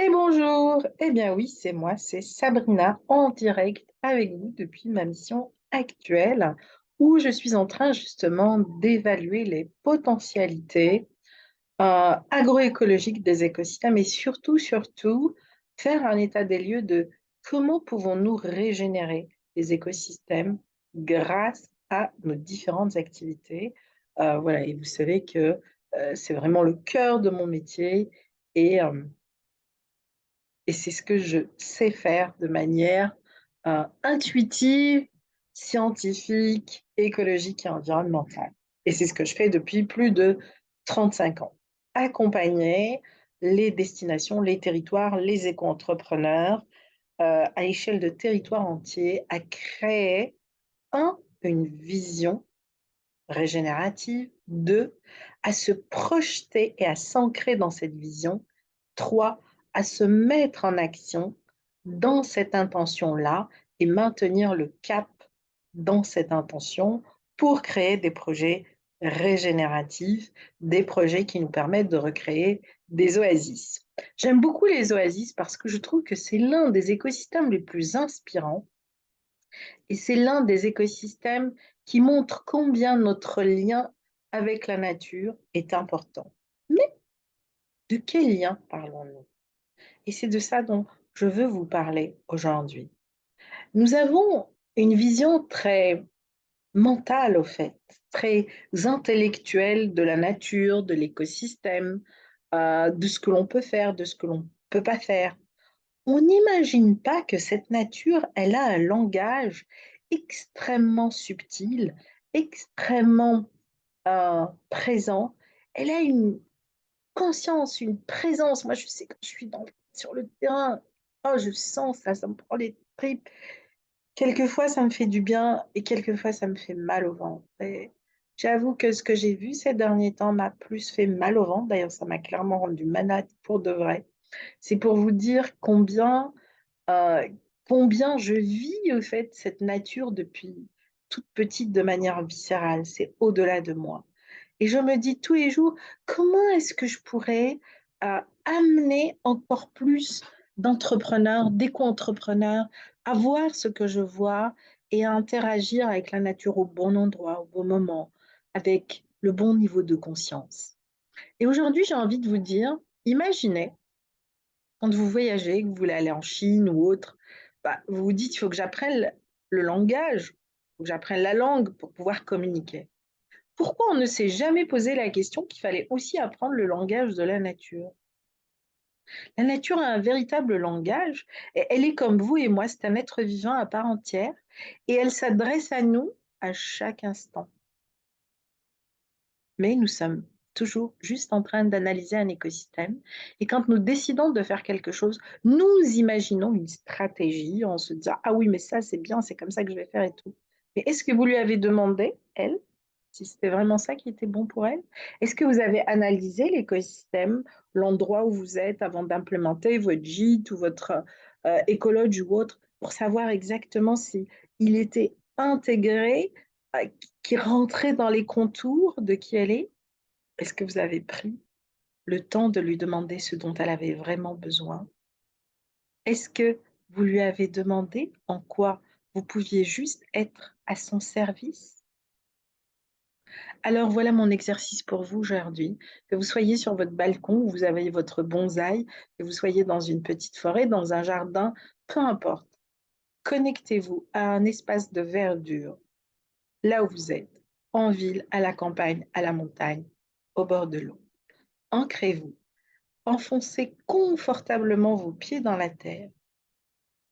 Et bonjour, eh bien oui, c'est moi, c'est Sabrina en direct avec vous depuis ma mission actuelle où je suis en train justement d'évaluer les potentialités agroécologiques des écosystèmes et surtout, faire un état des lieux de comment pouvons-nous régénérer les écosystèmes grâce à nos différentes activités. Voilà, et vous savez que c'est vraiment le cœur de mon métier et et c'est ce que je sais faire de manière intuitive, scientifique, écologique et environnementale. Et c'est ce que je fais depuis plus de 35 ans. Accompagner les destinations, les territoires, les éco-entrepreneurs à échelle de territoire entier à créer, une vision régénérative, deux, à se projeter et à s'ancrer dans cette vision, trois, à se mettre en action dans cette intention-là et maintenir le cap dans cette intention pour créer des projets régénératifs, des projets qui nous permettent de recréer des oasis. J'aime beaucoup les oasis parce que je trouve que c'est l'un des écosystèmes les plus inspirants et c'est l'un des écosystèmes qui montre combien notre lien avec la nature est important. Mais de quel lien parlons-nous? Et c'est de ça dont je veux vous parler aujourd'hui. Nous avons une vision très mentale, au fait, très intellectuelle de la nature, de l'écosystème, de ce que l'on peut faire, de ce que l'on ne peut pas faire. On n'imagine pas que cette nature, elle a un langage extrêmement subtil, extrêmement présent. Elle a une conscience, une présence. Moi, je sais quand je suis sur le terrain, oh, je sens ça, ça me prend les tripes. Quelquefois, ça me fait du bien et quelquefois, ça me fait mal au ventre. Et j'avoue que ce que j'ai vu ces derniers temps m'a plus fait mal au ventre. D'ailleurs, ça m'a clairement rendu malade pour de vrai. C'est pour vous dire euh, combien je vis au fait cette nature depuis toute petite de manière viscérale. C'est au-delà de moi. Et je me dis tous les jours, comment est-ce que je pourrais amener encore plus d'entrepreneurs, d'éco-entrepreneurs à voir ce que je vois et à interagir avec la nature au bon endroit, au bon moment, avec le bon niveau de conscience. Et aujourd'hui, j'ai envie de vous dire, imaginez quand vous voyagez, que vous voulez aller en Chine ou autre, bah, vous vous dites, il faut que j'apprenne le langage, il faut que j'apprenne la langue pour pouvoir communiquer. Pourquoi on ne s'est jamais posé la question qu'il fallait aussi apprendre le langage de la nature? La nature a un véritable langage, et elle est comme vous et moi, c'est un être vivant à part entière, et elle s'adresse à nous à chaque instant. Mais nous sommes toujours juste en train d'analyser un écosystème. Et quand nous décidons de faire quelque chose, nous imaginons une stratégie en se disant, ah oui, mais ça, c'est bien, c'est comme ça que je vais faire et tout. Mais est-ce que vous lui avez demandé, elle, si c'était vraiment ça qui était bon pour elle? Est-ce que vous avez analysé l'écosystème, l'endroit où vous êtes avant d'implémenter votre gîte ou votre écologe ou autre, pour savoir exactement si il était intégré, euh, qui rentrait dans les contours de qui elle est? Est-ce que vous avez pris le temps de lui demander ce dont elle avait vraiment besoin? Est-ce que vous lui avez demandé en quoi vous pouviez juste être à son service? Alors voilà mon exercice pour vous aujourd'hui, que vous soyez sur votre balcon où vous avez votre bonsaï, que vous soyez dans une petite forêt, dans un jardin, peu importe. Connectez-vous à un espace de verdure, là où vous êtes, en ville, à la campagne, à la montagne, au bord de l'eau. Ancrez-vous. Enfoncez confortablement vos pieds dans la terre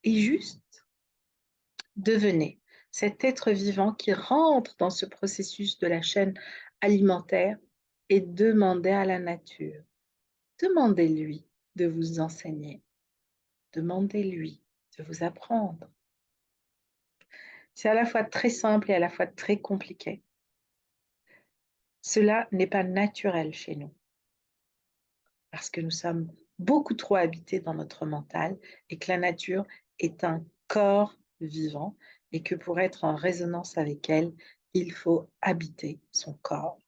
et juste devenez cet être vivant qui rentre dans ce processus de la chaîne alimentaire et demandez à la nature, demandez-lui de vous enseigner, demandez-lui de vous apprendre. C'est à la fois très simple et à la fois très compliqué. Cela n'est pas naturel chez nous parce que nous sommes beaucoup trop habités dans notre mental et que la nature est un corps vivant et que pour être en résonance avec elle, il faut habiter son corps.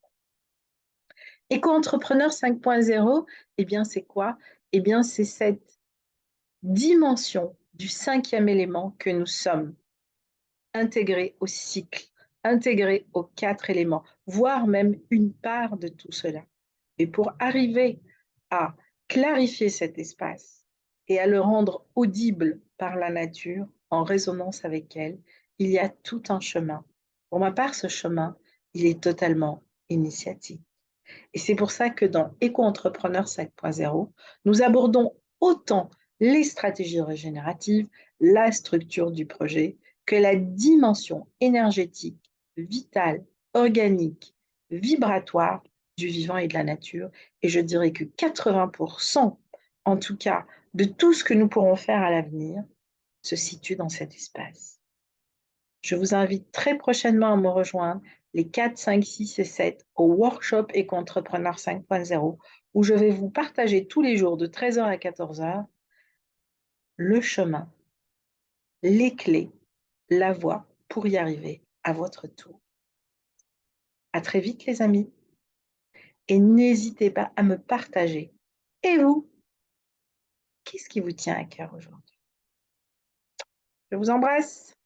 Éco-entrepreneur 5.0, eh bien, c'est quoi? Eh bien, c'est cette dimension du 5e élément que nous sommes, intégré au cycle, intégré aux 4 éléments, voire même une part de tout cela. Et pour arriver à clarifier cet espace et à le rendre audible par la nature, en résonance avec elle, il y a tout un chemin. Pour ma part, ce chemin, il est totalement initiatique. Et c'est pour ça que dans Éco-entrepreneur 5.0, nous abordons autant les stratégies régénératives, la structure du projet, que la dimension énergétique, vitale, organique, vibratoire du vivant et de la nature. Et je dirais que 80%, en tout cas, de tout ce que nous pourrons faire à l'avenir se situe dans cet espace. Je vous invite très prochainement à me rejoindre les 4, 5, 6 et 7 au workshop Éco-entrepreneur 5.0 où je vais vous partager tous les jours de 13h à 14h le chemin, les clés, la voie pour y arriver à votre tour. À très vite les amis et n'hésitez pas à me partager. Et vous, qu'est-ce qui vous tient à cœur aujourd'hui? Je vous embrasse.